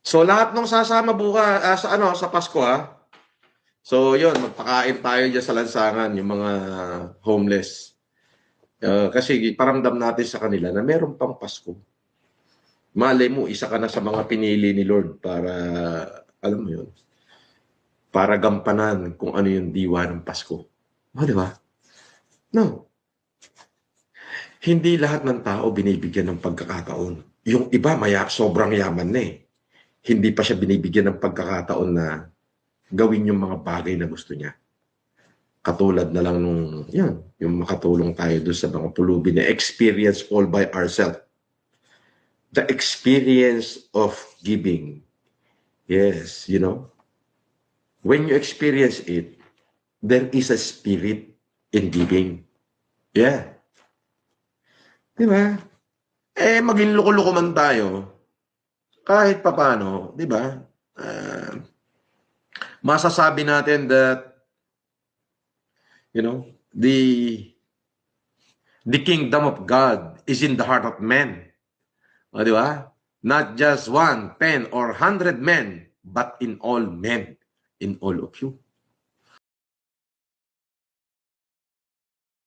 So lahat ng sasama sa Pasko ha. So yun, magpakain tayo diyan sa lansangan yung mga homeless. Kasi paramdam natin sa kanila na meron pang Pasko. Malay mo, isa ka na sa mga pinili ni Lord para, alam mo yun, para gampanan kung ano yung diwa ng Pasko. Di ba? No. Hindi lahat ng tao binibigyan ng pagkakataon. Yung iba, sobrang yaman na eh. Hindi pa siya binibigyan ng pagkakataon na gawin yung mga bagay na gusto niya. Katulad na lang yung makatulong tayo doon sa mga pulubi na experience all by ourselves. The experience of giving. Yes, when you experience it, there is a spirit in giving. Yeah. Di ba? Maging loko-loko man tayo, kahit papano, di ba? Masasabi natin that, the kingdom of God is in the heart of men. O, di ba? Not just 1, 10, or 100 men, but in all men, in all of you.